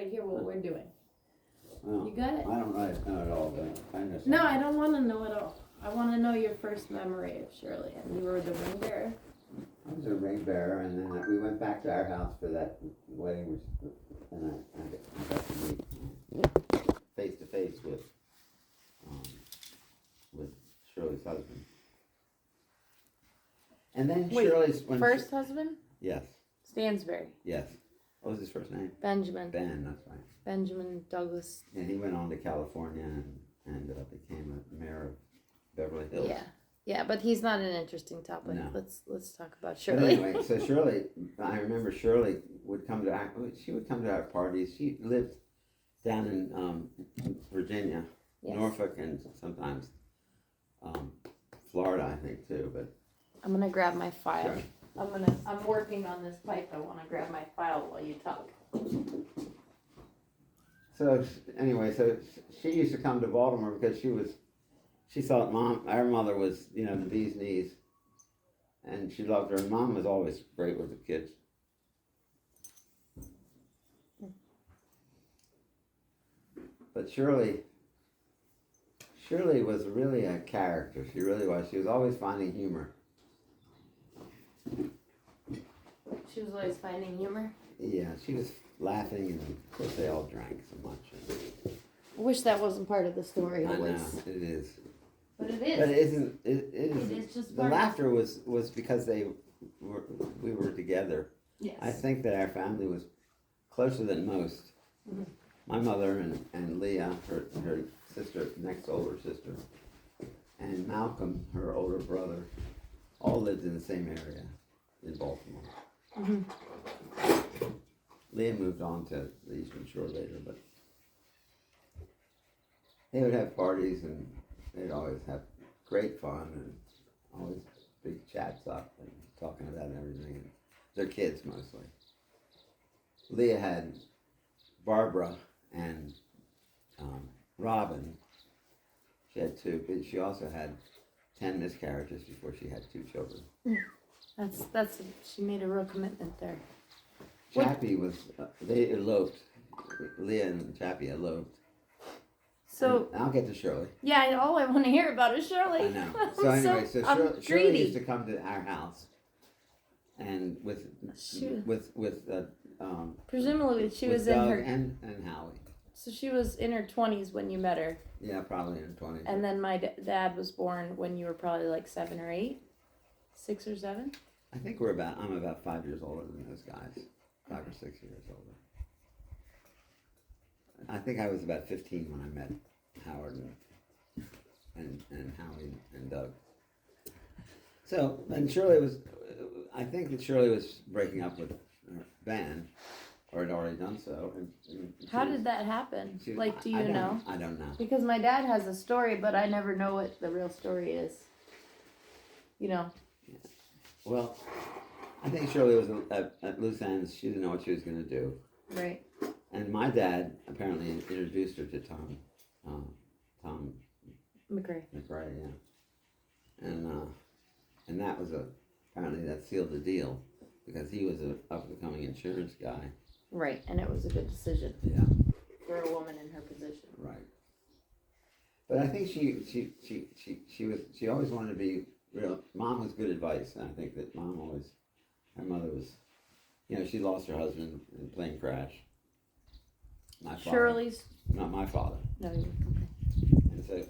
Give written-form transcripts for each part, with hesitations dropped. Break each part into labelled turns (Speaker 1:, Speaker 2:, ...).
Speaker 1: right here what we're doing.
Speaker 2: Well,
Speaker 1: You got it?
Speaker 2: I don't know it all, but I know.
Speaker 1: No, I don't want to know it all. I want to know your first memory of Shirley. And you were the ring bearer.
Speaker 2: I was a ring bearer, and then we went back to our house for that wedding, and I got to meet face to face with Shirley's husband. And then
Speaker 1: Wait,
Speaker 2: Shirley's
Speaker 1: first husband?
Speaker 2: Yes.
Speaker 1: Stansbury.
Speaker 2: Yes. What was his first name?
Speaker 1: Benjamin.
Speaker 2: Ben. That's right.
Speaker 1: Benjamin Douglas.
Speaker 2: And he went on to California and became a mayor of Beverly Hills.
Speaker 1: Yeah. Yeah, but he's not an interesting topic.
Speaker 2: No.
Speaker 1: Let's talk about
Speaker 2: But
Speaker 1: Shirley.
Speaker 2: anyway, so Shirley, I remember Shirley would come to our parties. She lived down in Virginia,
Speaker 1: Yes.
Speaker 2: Norfolk, and sometimes Florida, I think too. But
Speaker 1: I'm gonna grab my file.
Speaker 2: Sure.
Speaker 1: I'm working on this pipe. I want to grab my file while you talk.
Speaker 2: so anyway, so she used to come to Baltimore because she thought our mother was, the bee's knees, and she loved her. And Mom was always great with the kids. But Shirley was really a character. She really was. She was always finding humor.
Speaker 1: She was always finding humor.
Speaker 2: Yeah, she was laughing, and of course they all drank so much.
Speaker 1: I wish that wasn't part of the story.
Speaker 2: I know,
Speaker 1: always.
Speaker 2: it is.
Speaker 1: But it is.
Speaker 2: But it isn't. It
Speaker 1: It is just
Speaker 2: the
Speaker 1: part of-
Speaker 2: laughter was because we were together.
Speaker 1: Yes.
Speaker 2: I think that our family was closer than most.
Speaker 1: Mhm.
Speaker 2: My mother and Leah, her sister, next older sister, and Malcolm, her older brother, all lived in the same area in Baltimore.
Speaker 1: Mhm.
Speaker 2: Leah moved on to the Eastern Shore later, but they would have parties and they'd always have great fun and always big chats up and talking about everything. And their kids mostly. Leah had Barbara and Robin. She had two, but she also had 10 miscarriages before she had 2 children.
Speaker 1: That's she made a real commitment there.
Speaker 2: Chappie was, they eloped. Leah and Chappie eloped.
Speaker 1: So
Speaker 2: And I'll get to Shirley.
Speaker 1: yeah, all I want to hear about is Shirley.
Speaker 2: I know. So anyway,
Speaker 1: I'm
Speaker 2: Shirley
Speaker 1: greedy.
Speaker 2: used to come to our house, and with
Speaker 1: Presumably she
Speaker 2: with
Speaker 1: was in
Speaker 2: Doug
Speaker 1: her.
Speaker 2: and Howie.
Speaker 1: So she was in her 20s when you met her,
Speaker 2: Yeah, probably in 20s.
Speaker 1: and then my dad was born when you were probably like 7 or 8, 6 or 7.
Speaker 2: I think I'm about 5 years older than those guys, 5 or 6 years older. I think I was about 15 when I met Howard and Howie and Doug. So, and Shirley was, I think that Shirley was breaking up with Ben, or had already done so. And
Speaker 1: How did that happen? Do you know?
Speaker 2: I don't know.
Speaker 1: Because my dad has a story, but I never know what the real story is. You know.
Speaker 2: Yeah. Well, I think Shirley was at loose ends. She didn't know what she was going to do.
Speaker 1: Right.
Speaker 2: And my dad apparently introduced her to Tom
Speaker 1: McRae.
Speaker 2: yeah. And that was apparently that sealed the deal because he was a up and coming insurance guy.
Speaker 1: Right, and it was a good decision.
Speaker 2: Yeah.
Speaker 1: For a woman in her position.
Speaker 2: Right. But I think she always wanted to be real. Mom was good advice, and I think that her mother was, she lost her husband in a plane crash. My father.
Speaker 1: Shirley's.
Speaker 2: Not my father.
Speaker 1: No, you okay.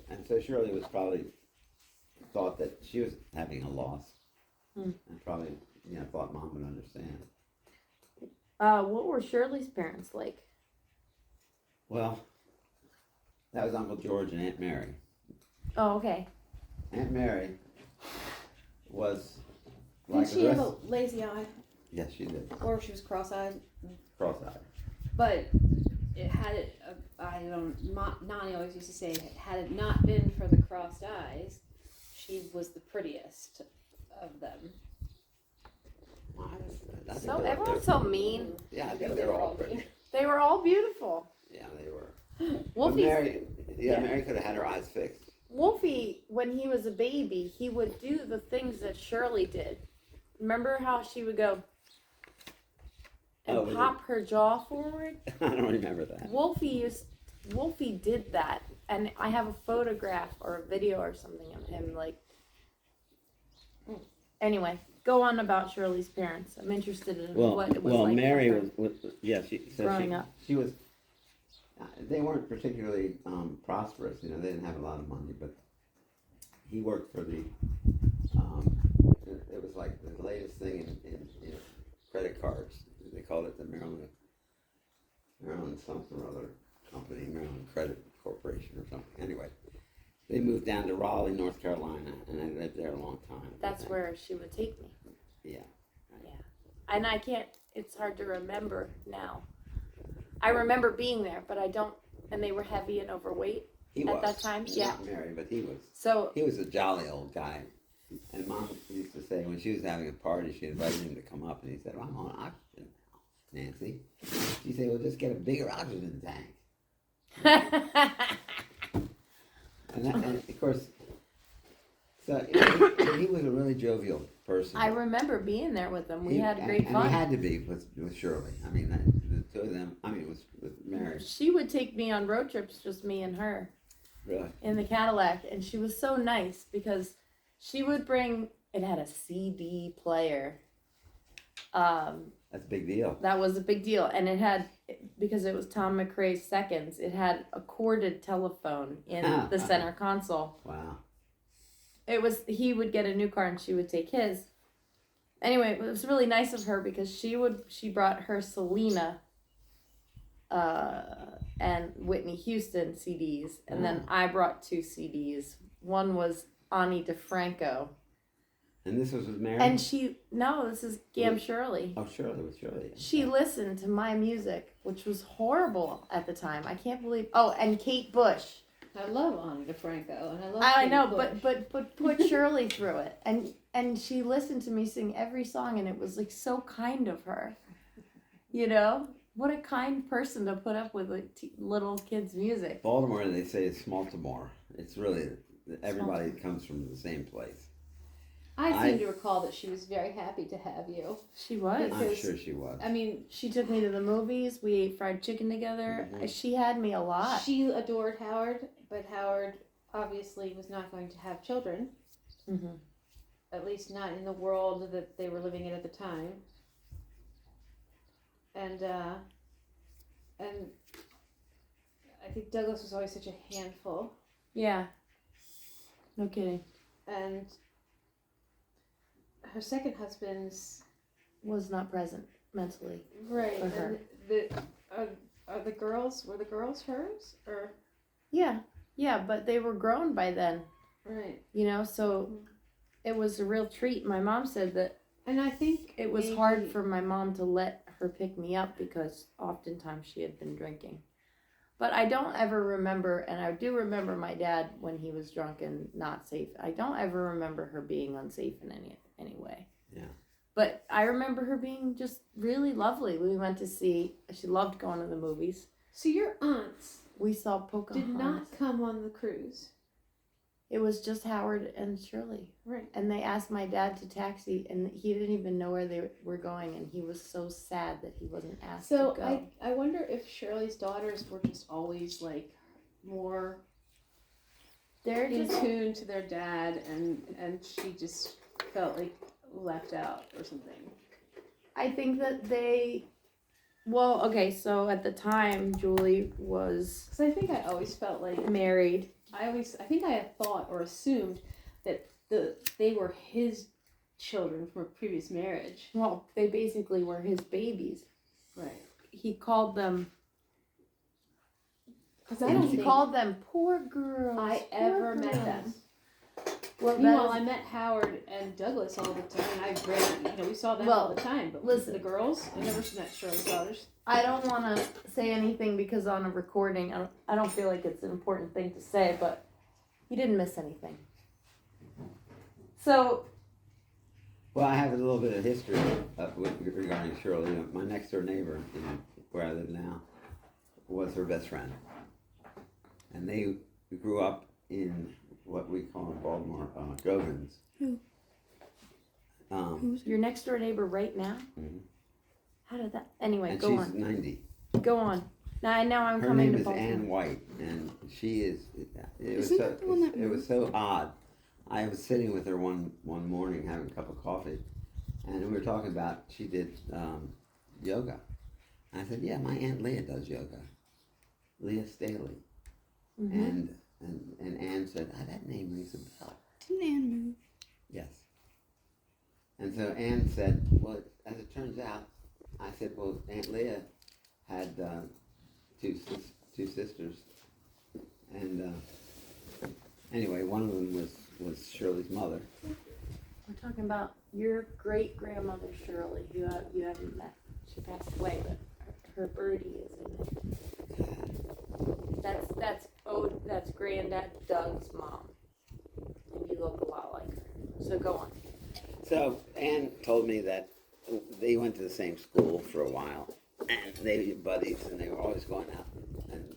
Speaker 2: And so Shirley was probably thought that she was having a loss, and probably thought Mom would understand.
Speaker 1: What were Shirley's parents like?
Speaker 2: Well, that was Uncle George and Aunt Mary.
Speaker 1: Oh, okay.
Speaker 3: Aunt Mary was
Speaker 4: Did she have a lazy eye?
Speaker 3: Yes, she did.
Speaker 4: Or she was cross-eyed?
Speaker 3: Cross-eyed.
Speaker 4: But it had it, Nani always used to say, had it not been for the crossed eyes, she was the prettiest of them.
Speaker 1: So everyone's so mean.
Speaker 3: Yeah, I think they were all pretty.
Speaker 1: They were all beautiful.
Speaker 3: Yeah, they were.
Speaker 1: Wolfie,
Speaker 3: Mary could have had her eyes fixed.
Speaker 1: Wolfie, when he was a baby, he would do the things that Shirley did. Remember how she would go and
Speaker 2: Oh, was
Speaker 1: pop her jaw forward.
Speaker 2: I don't remember that.
Speaker 1: Wolfie did that, and I have a photograph or a video or something of him like. Anyway, go on about Shirley's parents. I'm interested in what it was like.
Speaker 2: Mary
Speaker 1: for her
Speaker 2: was yeah.
Speaker 1: growing up.
Speaker 2: She was. They weren't particularly prosperous. You know, they didn't have a lot of money, but he worked for the. It was like the latest thing in credit cards. They called it the Maryland something or other company, Maryland Credit Corporation or something. Anyway, they moved down to Raleigh, North Carolina, and I lived there a long time.
Speaker 1: That's where she would take me.
Speaker 2: Yeah.
Speaker 1: Yeah. And I can't, it's hard to remember now. I remember being there, but I don't, and they were heavy and overweight at that time.
Speaker 2: He
Speaker 1: Yeah.
Speaker 2: wasn't married, but he was.
Speaker 1: So,
Speaker 2: He was a jolly old guy. And Mom used to say when she was having a party, she invited him to come up, and he said, well, I'm on oxygen now, Nancy. She said, well, just get a bigger oxygen tank. And of course, so he was a really jovial person.
Speaker 1: I remember being there with them. We had great
Speaker 2: and
Speaker 1: fun.
Speaker 2: he had to be with Shirley. I mean, the two of them, with Mary.
Speaker 1: She would take me on road trips, just me and her,
Speaker 2: Really?
Speaker 1: in the Cadillac, and she was so nice because she would bring, it had a CD player.
Speaker 2: That's a big deal.
Speaker 1: That was a big deal, and it had, because it was Tom McRae's Seconds, it had a corded telephone in the center console.
Speaker 2: Wow.
Speaker 1: He would get a new car and she would take his. Anyway, it was really nice of her because she brought her Selena and Whitney Houston CDs, and then I brought 2 CDs. One was Ani DeFranco.
Speaker 2: And this was with Mary?
Speaker 1: And this is Gam Shirley.
Speaker 2: Oh, Shirley, with Shirley.
Speaker 1: She listened to my music, which was horrible at the time. I can't believe. Oh, and Kate Bush.
Speaker 4: I love Ani DeFranco, and I love.
Speaker 1: I
Speaker 4: Kate
Speaker 1: know,
Speaker 4: Bush.
Speaker 1: but put Shirley through it, and she listened to me sing every song, and it was like so kind of her. You know, what a kind person to put up with little kids' music.
Speaker 2: Baltimore, they say, is Smaltimore. It's really, everybody comes from the same place.
Speaker 4: I seem to recall that she was very happy to have you.
Speaker 1: She was.
Speaker 2: I'm sure she was.
Speaker 4: I mean,
Speaker 1: She took me to the movies. We ate fried chicken together. She had me a lot.
Speaker 4: she adored Howard, but Howard obviously was not going to have children.
Speaker 1: Mm-hmm.
Speaker 4: At least not in the world that they were living in at the time. And I think Douglas was always such a handful.
Speaker 1: Yeah. No kidding.
Speaker 4: And her second husband's
Speaker 1: Was not present mentally.
Speaker 4: right.
Speaker 1: For her.
Speaker 4: And were the girls hers or
Speaker 1: Yeah, but they were grown by then.
Speaker 4: right?
Speaker 1: You know, so it was a real treat. My mom said that
Speaker 4: And I think
Speaker 1: it was hard for my mom to let her pick me up because oftentimes she had been drinking. But I don't ever remember, and I do remember my dad when he was drunk and not safe. I don't ever remember her being unsafe in any way.
Speaker 2: Yeah.
Speaker 1: But I remember her being just really lovely. We went to see, she loved going to the movies.
Speaker 4: So your aunts
Speaker 1: We saw Pocahontas.
Speaker 4: did not come on the cruise,
Speaker 1: It was just Howard and Shirley.
Speaker 4: right?
Speaker 1: And they asked my dad to taxi, and he didn't even know where they were going, and he was so sad that he wasn't asked
Speaker 4: So
Speaker 1: to go.
Speaker 4: I wonder if Shirley's daughters were just always like more
Speaker 1: They're
Speaker 4: in
Speaker 1: just
Speaker 4: tune to their dad, and she just felt like left out or something.
Speaker 1: I think that they, well, okay, so at the time, Julie was
Speaker 4: Because I think I always felt like
Speaker 1: married.
Speaker 4: I think I had thought or assumed that they were his children from a previous marriage.
Speaker 1: Well, they basically were his babies.
Speaker 4: Right.
Speaker 1: He called them,
Speaker 4: Because I don't
Speaker 1: he
Speaker 4: think
Speaker 1: called them poor girls.
Speaker 4: I
Speaker 1: poor
Speaker 4: ever met
Speaker 1: girls."
Speaker 4: them.
Speaker 1: Well,
Speaker 4: Meanwhile,
Speaker 1: that's-
Speaker 4: I met Howard and Douglas all the time, and I read, we saw them
Speaker 1: Well,
Speaker 4: all the time. But
Speaker 1: listen.
Speaker 4: the girls, I never met Shirley's daughters.
Speaker 1: I don't want to say anything because on a recording, I don't feel like it's an important thing to say, but you didn't miss anything. So,
Speaker 2: Well, I have a little bit of history regarding Shirley. My next door neighbor, where I live now, was her best friend. And they grew up in what we call in Baltimore, Govans.
Speaker 1: Who?
Speaker 2: Um,
Speaker 1: your next door neighbor right now?
Speaker 2: Mhm.
Speaker 1: How did that? Anyway,
Speaker 2: and
Speaker 1: go
Speaker 2: she's
Speaker 1: on.
Speaker 2: 90.
Speaker 1: Go on. Now I'm
Speaker 2: Her
Speaker 1: coming
Speaker 2: name
Speaker 1: to
Speaker 2: is
Speaker 1: Baltimore.
Speaker 2: Ann White, and she is. It was
Speaker 5: Isn't
Speaker 2: so.
Speaker 5: that the one that
Speaker 2: It was so odd. I was sitting with her one morning having a cup of coffee, and we were talking about she did yoga. And I said, "Yeah, my Aunt Leah does yoga, Leah Staley."
Speaker 1: Mm-hmm.
Speaker 2: And Ann said, "That name rings a bell."
Speaker 5: Didn't Anne move?
Speaker 2: Yes. And so Ann said, "Well, as it turns out," I said, "Well, Aunt Leah had two sisters, and anyway, one of them was Shirley's mother."
Speaker 1: We're talking about your great grandmother Shirley. You haven't met. She passed away, but her birdie is in it. That's Granddad Doug's mom, and you look a lot like her. So go on.
Speaker 2: So Ann told me that they went to the same school for a while, and they were buddies, and they were always going out and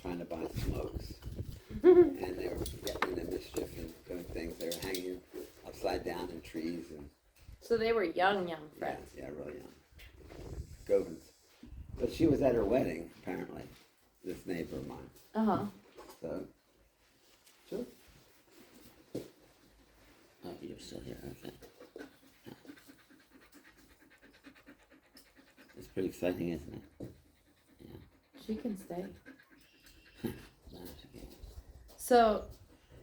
Speaker 2: trying to buy smokes, and they were getting into mischief and doing things. They were hanging upside down in trees, and
Speaker 1: So they were young friends.
Speaker 2: yeah, really young. Govins. But she was at her wedding, apparently, this neighbor of mine.
Speaker 1: Uh-huh.
Speaker 2: So, sure.
Speaker 6: Oh, you're still here, okay. It's pretty exciting, isn't it?
Speaker 1: She can stay.
Speaker 6: That's okay.
Speaker 1: So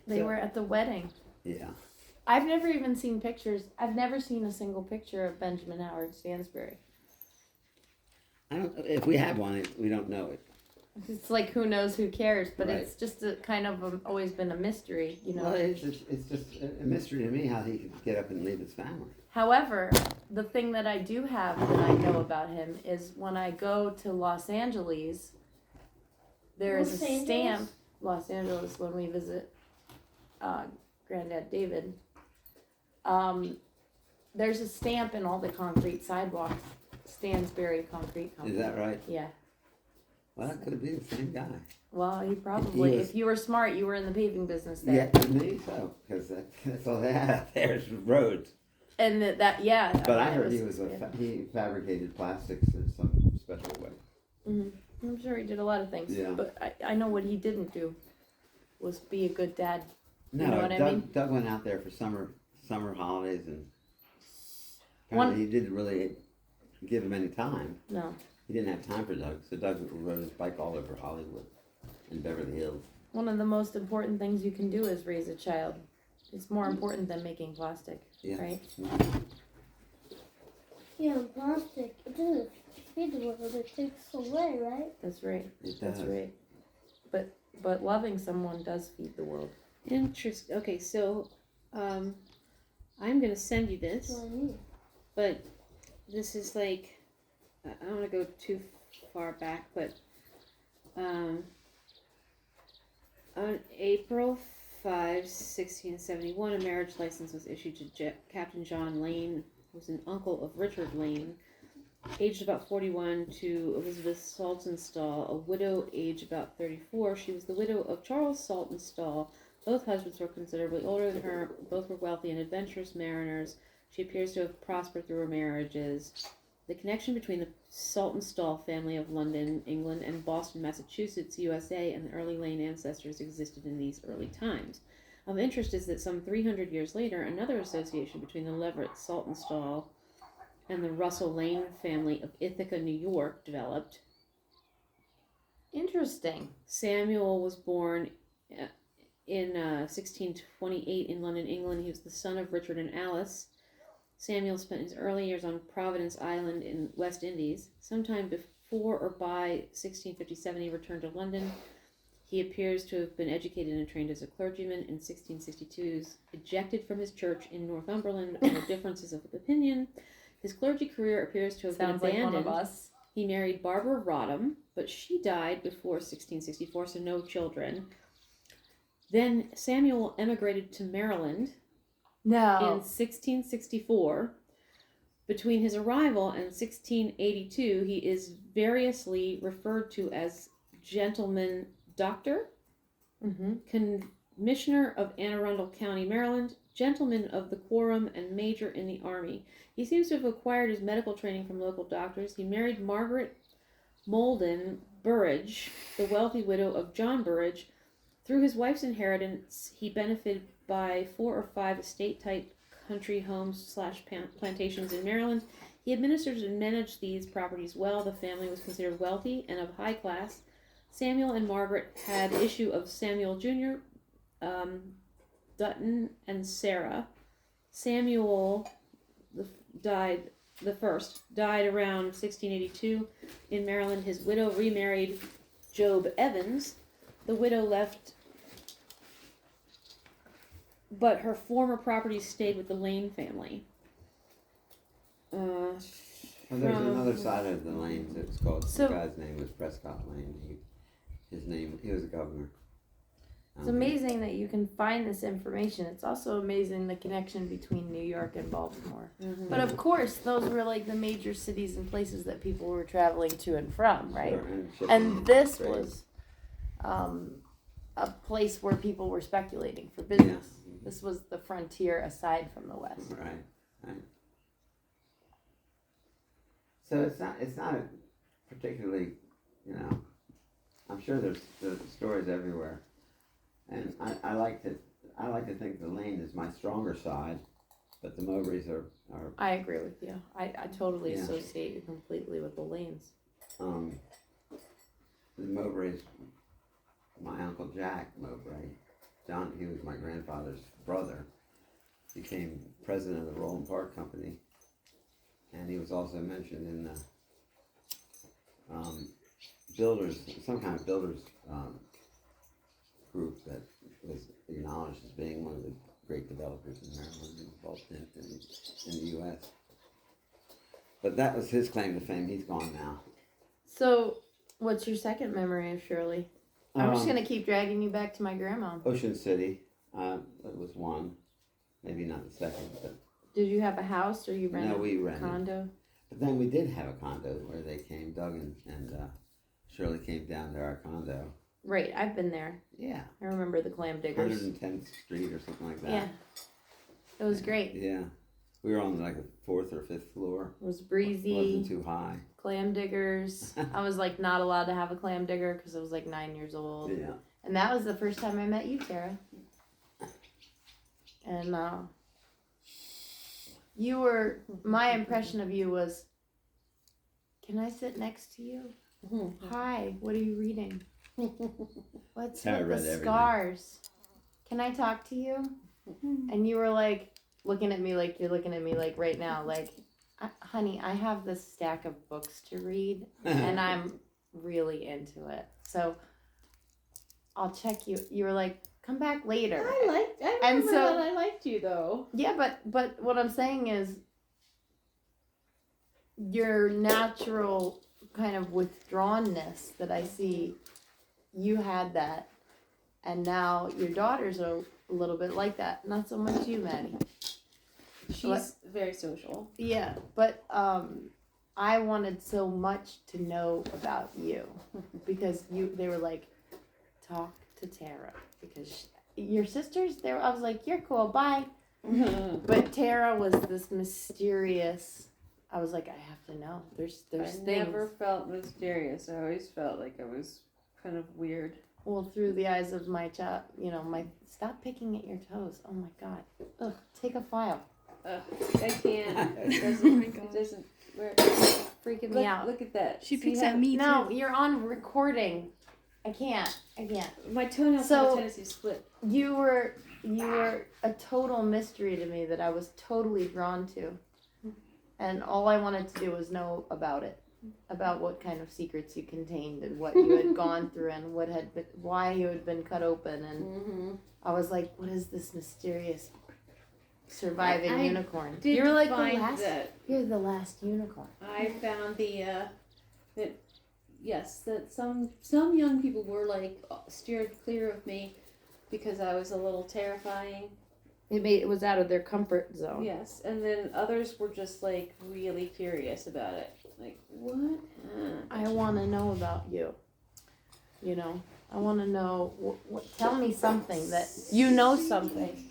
Speaker 1: they
Speaker 2: So-
Speaker 1: were at the wedding.
Speaker 2: Yeah.
Speaker 1: I've never even seen pictures. I've never seen a single picture of Benjamin Howard Stansbury.
Speaker 2: I don't. If we have one, we don't know it.
Speaker 1: It's like who knows, who cares, but
Speaker 2: Right.
Speaker 1: it's just a kind of always been a mystery, you know.
Speaker 2: Well, it's just a mystery to me how he could get up and leave his family.
Speaker 1: However, the thing that I do have that I know about him is when I go to Los Angeles, there is
Speaker 7: Los
Speaker 1: a
Speaker 7: Angeles?
Speaker 1: stamp. Los Angeles, when we visit Granddad David, there's a stamp in all the concrete sidewalks. Stansbury Concrete Company.
Speaker 2: Is that right?
Speaker 1: Yeah.
Speaker 2: Well, that could be the same guy.
Speaker 1: Well, he probably,
Speaker 2: He was-
Speaker 1: if you were smart, you were in the paving business there.
Speaker 2: Yeah, maybe so, because that's all they had out there is roads.
Speaker 1: And yeah.
Speaker 2: But I
Speaker 1: mean,
Speaker 2: heard
Speaker 1: it
Speaker 2: he was
Speaker 1: yeah.
Speaker 2: he fabricated plastics in some special way.
Speaker 1: I'm sure he did a lot of things.
Speaker 2: Yeah.
Speaker 1: But I know what he didn't do was be a good dad.
Speaker 2: No,
Speaker 1: You know what I
Speaker 2: Doug,
Speaker 1: mean?
Speaker 2: Doug went out there for summer holidays, and
Speaker 1: One-
Speaker 2: apparently he didn't really give him any time.
Speaker 1: No.
Speaker 2: He didn't have time for Doug, so Doug rode his bike all over Hollywood and Beverly Hills.
Speaker 1: One of the most important things you can do is raise a child. It's more important than making plastic,
Speaker 2: Yeah.
Speaker 1: right?
Speaker 7: Yeah, and plastic. It doesn't feed the world. It takes away, right?
Speaker 1: That's right.
Speaker 2: It
Speaker 1: That's
Speaker 2: does.
Speaker 1: right. But loving someone does feed the world.
Speaker 4: Interesting. Okay, so I'm gonna send you this,
Speaker 7: That's what I mean.
Speaker 4: but this is like I don't want to go too far back, but on April 5, 1671, a marriage license was issued to Captain John Lane, who was an uncle of Richard Lane, aged about 41, to Elizabeth Saltonstall, a widow aged about 34. She was the widow of Charles Saltonstall. Both husbands were considerably older than her. Both were wealthy and adventurous mariners. She appears to have prospered through her marriages. The connection between the Saltonstall family of London, England, and Boston, Massachusetts, USA, and the early Lane ancestors existed in these early times. Of interest is that some 300 years later, another association between the Leverett Saltonstall and the Russell Lane family of Ithaca, New York, developed.
Speaker 1: Interesting.
Speaker 4: Samuel was born in 1628 in London, England. He was the son of Richard and Alice. Samuel spent his early years on Providence Island in West Indies. Sometime before or by 1657, he returned to London. He appears to have been educated and trained as a clergyman. In 1662, he was ejected from his church in Northumberland over differences of opinion. His clergy career appears to have
Speaker 1: Sounds
Speaker 4: been
Speaker 1: like
Speaker 4: abandoned.
Speaker 1: one of us.
Speaker 4: He married Barbara Rodham, but she died before 1664, so no children. Then Samuel emigrated to Maryland in
Speaker 1: No.
Speaker 4: 1664. Between his arrival and 1682, he is variously referred to as Gentleman Doctor,
Speaker 1: Mm-hmm.
Speaker 4: Commissioner of Anne Arundel County, Maryland, gentleman of the quorum and major in the army. He seems to have acquired his medical training from local doctors. He married Margaret Molden Burridge, the wealthy widow of John Burridge. Through his wife's inheritance, he benefited by 4 or 5 estate-type country homes / plantations in Maryland. He administered and managed these properties well. The family was considered wealthy and of high class. Samuel and Margaret had issue of Samuel Jr., Dutton, and Sarah. Samuel died around 1682 in Maryland. His widow remarried Job Evans. The widow left, but her former properties stayed with the Lane family.
Speaker 2: Well, there's another side of the lanes. It's called.
Speaker 1: So-
Speaker 2: The guy's name was Prescott Lane. He was a governor.
Speaker 1: It's amazing that you can find this information. It's also amazing the connection between New York and Baltimore.
Speaker 4: Mm-hmm.
Speaker 1: But of course, those were like the major cities and places that people were traveling to and from, right?
Speaker 2: Sure, shipping
Speaker 1: And this
Speaker 2: trade.
Speaker 1: was a place where people were speculating for business.
Speaker 2: Yeah.
Speaker 1: This was the frontier aside from the West.
Speaker 2: Right. So it's not a particularly, I'm sure there's stories everywhere, and I like to think the Lane is my stronger side, but the Mowbrays are
Speaker 1: I agree with you. I totally
Speaker 2: Yeah.
Speaker 1: associate you completely with the Lanes.
Speaker 2: the Mowbrays. My uncle Jack Mowbray, he was my grandfather's brother, became president of the Roland Park Company, and he was also mentioned in the some kind of builders group that was acknowledged as being one of the great developers in Maryland and both in the U.S. But that was his claim to fame. He's gone now.
Speaker 1: So, what's your second memory of Shirley? I'm just
Speaker 2: Um,
Speaker 1: gonna keep dragging you back to my grandma.
Speaker 2: Ocean City, it was one, maybe not the second, but
Speaker 1: Did you have a house or you rented
Speaker 2: no, we
Speaker 1: a
Speaker 2: rented.
Speaker 1: condo?
Speaker 2: But then we did have a condo where they came, Doug and Shirley came down to our condo.
Speaker 1: Right, I've been there.
Speaker 2: Yeah,
Speaker 1: I remember the clam diggers.
Speaker 2: 110th Street or something like that.
Speaker 1: Yeah, it was great.
Speaker 2: Yeah, we were on like the 4th or 5th floor.
Speaker 1: It was breezy.
Speaker 2: Wasn't too high.
Speaker 1: Clam diggers. I was like not allowed to have a clam digger because I was like 9 years old.
Speaker 2: Yeah.
Speaker 1: And that was the first time I met you, Tara. And you were, my impression of you was, can I sit next to you? Hi, what are you reading? What's
Speaker 2: Tara
Speaker 1: with
Speaker 2: read
Speaker 1: the
Speaker 2: everything.
Speaker 1: scars? Can I talk to you? And you were like, looking at me like you're looking at me like right now, like, honey, I have this stack of books to read and I'm really into it. So I'll check you. You were like, come back later.
Speaker 4: I
Speaker 1: And
Speaker 4: remember
Speaker 1: so-
Speaker 4: that I liked you though.
Speaker 1: Yeah, but what I'm saying is your natural kind of withdrawnness that I see, you had that, and now your daughters are a little bit like that. Not so much you, Maddie.
Speaker 4: She's very social.
Speaker 1: Yeah, but I wanted so much to know about you because they were like, talk to Tara because your sisters. I was like, you're cool, bye. But Tara was this mysterious. I was like, I have to know. There's
Speaker 4: I
Speaker 1: things.
Speaker 4: never felt mysterious. I always felt like I was kind of weird.
Speaker 1: Well, through the eyes of my child, stop picking at your toes. Oh my God. Ugh, take a file.
Speaker 4: I can't. It doesn't.
Speaker 5: Oh my
Speaker 4: It
Speaker 5: God.
Speaker 4: doesn't. Where,
Speaker 1: Freaking me
Speaker 4: look,
Speaker 1: out.
Speaker 4: look at that.
Speaker 5: She
Speaker 4: See
Speaker 5: picks
Speaker 4: how-
Speaker 5: at me
Speaker 1: No,
Speaker 5: too.
Speaker 1: you're on recording. I can't.
Speaker 4: My toenails
Speaker 1: So-
Speaker 4: have a tendency to split.
Speaker 1: You were a total mystery to me that I was totally drawn to. And all I wanted to do was know about it. About what kind of secrets you contained and what you had gone through and why you had been cut open, and
Speaker 4: Mm-hmm.
Speaker 1: I was like, what is this mysterious surviving
Speaker 4: I
Speaker 1: unicorn?
Speaker 4: Did
Speaker 1: You're like
Speaker 4: find
Speaker 1: the last
Speaker 4: that
Speaker 1: you're the last unicorn.
Speaker 4: I found that some young people were like steered clear of me because I was a little terrifying.
Speaker 1: It was out of their comfort zone.
Speaker 4: Yes, and then others were just like really curious about it. Like, what?
Speaker 1: I want to know about you. I want to know. Tell me something that you know something.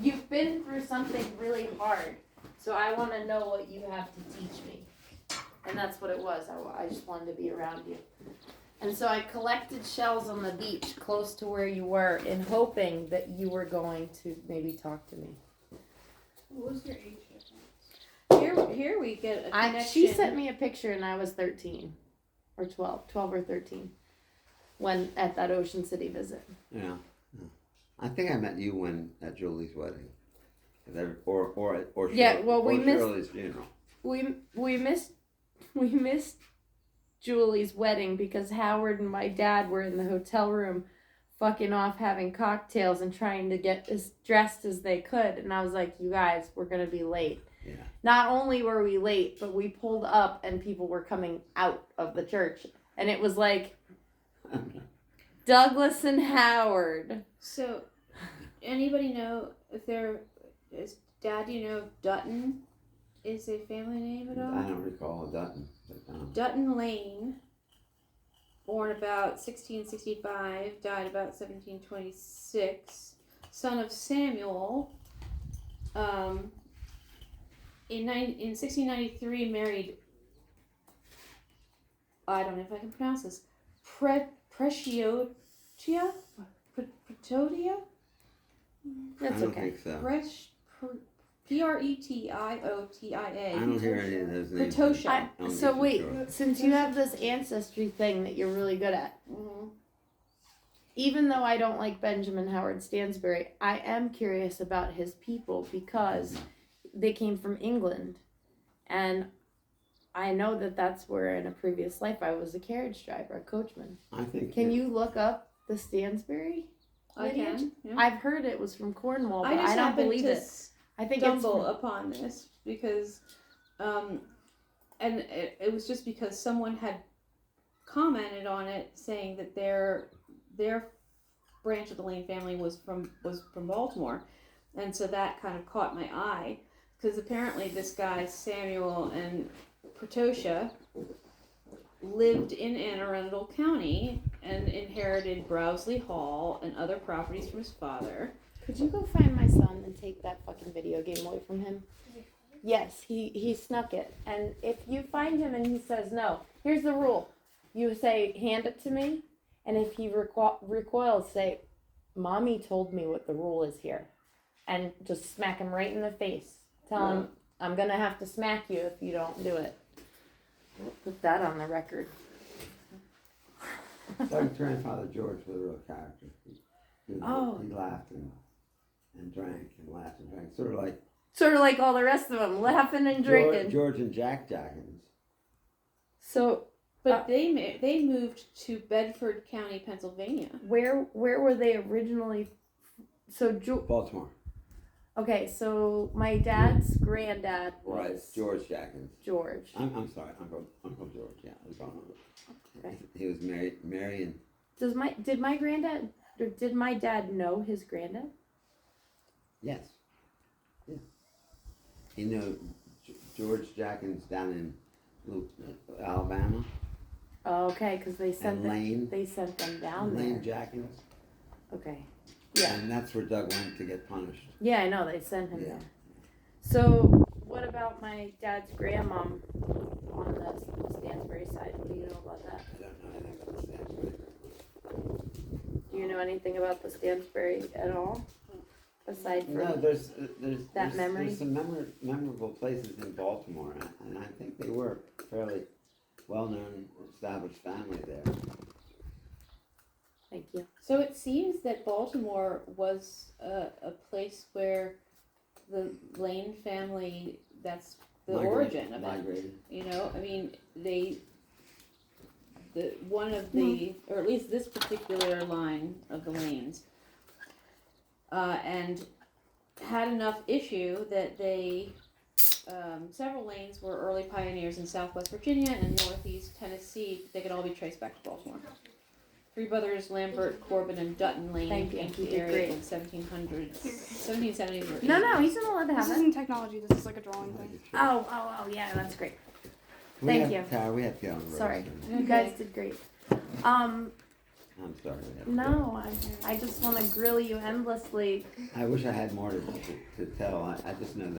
Speaker 1: you've been through something really hard, so I want to know what you have to teach me. And that's what it was. I just wanted to be around you. And so I collected shells on the beach close to where you were in hoping that you were going to maybe talk to me.
Speaker 4: What was your age difference? Here we get a connection.
Speaker 1: She sent me a picture and I was 13 or 12 or 13 when at that Ocean City visit.
Speaker 2: Yeah. I think I met you at Julie's wedding. Or
Speaker 1: Yeah, well, we missed-
Speaker 2: Shirley's funeral.
Speaker 1: We missed Julie's wedding because Howard and my dad were in the hotel room fucking off having cocktails and trying to get as dressed as they could. And I was like, you guys, we're going to be late.
Speaker 2: Yeah.
Speaker 1: Not only were we late, but we pulled up and people were coming out of the church. And it was like Douglas and Howard.
Speaker 4: So, anybody know if is Dad, do you know if Dutton is a family name at all?
Speaker 2: I don't recall Dutton.
Speaker 4: Dutton Lane, born about 1665, died about 1726, son of Samuel. In 1693, married, I don't know if I can pronounce this, Pretodia?
Speaker 1: That's
Speaker 2: I don't
Speaker 1: okay.
Speaker 2: think so.
Speaker 4: Pretiotia.
Speaker 2: I don't hear any of those names.
Speaker 4: Pretosha.
Speaker 2: I don't
Speaker 1: So
Speaker 2: get
Speaker 1: wait,
Speaker 2: sure.
Speaker 1: since you have this ancestry thing that you're really good at,
Speaker 4: Mm-hmm.
Speaker 1: even though I don't like Benjamin Howard Stansbury, I am curious about his people because they came from England. And I know that that's where in a previous life I was a carriage driver, a coachman.
Speaker 2: I think.
Speaker 1: Can you look up the Stansbury?
Speaker 4: I can. Yeah.
Speaker 1: I've heard it was from Cornwall, but
Speaker 4: I just
Speaker 1: I don't
Speaker 4: happened
Speaker 1: believe
Speaker 4: to
Speaker 1: it. I think
Speaker 4: stumble
Speaker 1: it's
Speaker 4: upon this because, and it was just because someone had commented on it saying that their branch of the Lane family was from Baltimore, and so that kind of caught my eye because apparently this guy Samuel and Pretosha lived in Anne Arundel County and inherited Browsley Hall and other properties from his father.
Speaker 1: Could you go find my son and take that fucking video game away from him? Yes, he snuck it. And if you find him and he says no, here's the rule. You say, hand it to me. And if he recoils, say, Mommy told me what the rule is here. And just smack him right in the face. Tell him, I'm going to have to smack you if you don't do it. We'll put that on the record.
Speaker 2: Doug's grandfather George was a real character. He laughed and drank and laughed and drank.
Speaker 1: Sort of like all the rest of them, laughing and drinking.
Speaker 2: George and Jack Jackins.
Speaker 1: So,
Speaker 4: But they moved to Bedford County, Pennsylvania.
Speaker 1: where were they originally? So,
Speaker 2: Baltimore.
Speaker 1: okay, so my dad's granddad was
Speaker 2: Right, George Jackins.
Speaker 1: George.
Speaker 2: I'm sorry, Uncle George. Yeah, I was wrong.
Speaker 1: Okay.
Speaker 2: He was Mary and
Speaker 1: Did my dad know his granddad?
Speaker 2: yes, yeah. He knew George Jackins down in Alabama.
Speaker 1: Oh, okay, because they sent
Speaker 2: Lane.
Speaker 1: They sent them down
Speaker 2: Lane
Speaker 1: there.
Speaker 2: Jackins.
Speaker 1: Okay. Yeah.
Speaker 2: And that's where Doug went to get punished.
Speaker 1: Yeah, I know they sent him
Speaker 2: Yeah.
Speaker 1: there. So, what about my dad's grandmom on the Stansbury side? What do you know about that?
Speaker 2: I don't know anything about the Stansbury.
Speaker 1: Do you know anything about the Stansbury at all? Aside from
Speaker 2: No, there's
Speaker 1: memory?
Speaker 2: There's some memorable places in Baltimore, and I think they were fairly well-known, established family there.
Speaker 1: Thank you.
Speaker 4: So it seems that Baltimore was a place where the Lane family, that's the origin of it.
Speaker 2: Migrated.
Speaker 4: You know, I mean, one of the, or at least this particular line of the Lanes, and had enough issue that they, several Lanes were early pioneers in Southwest Virginia and Northeast Tennessee. They could all be traced back to Baltimore. Three brothers, Lambert, Corbin, and Dutton Lane
Speaker 1: Thank you.
Speaker 4: came to
Speaker 1: You
Speaker 4: the
Speaker 1: did
Speaker 4: area
Speaker 1: great.
Speaker 4: in 1700s, 1770s or 80s.
Speaker 1: No, he's not allowed to have
Speaker 5: This
Speaker 1: it.
Speaker 5: isn't technology. This is like a drawing thing.
Speaker 1: Oh, yeah, that's great. Thank you.
Speaker 2: Tara, we have to get on the road
Speaker 1: Sorry.
Speaker 2: soon.
Speaker 1: You guys did great.
Speaker 2: I I'm sorry. we have to
Speaker 1: No, I just want to grill you endlessly.
Speaker 2: go. I wish I had more to tell. I just know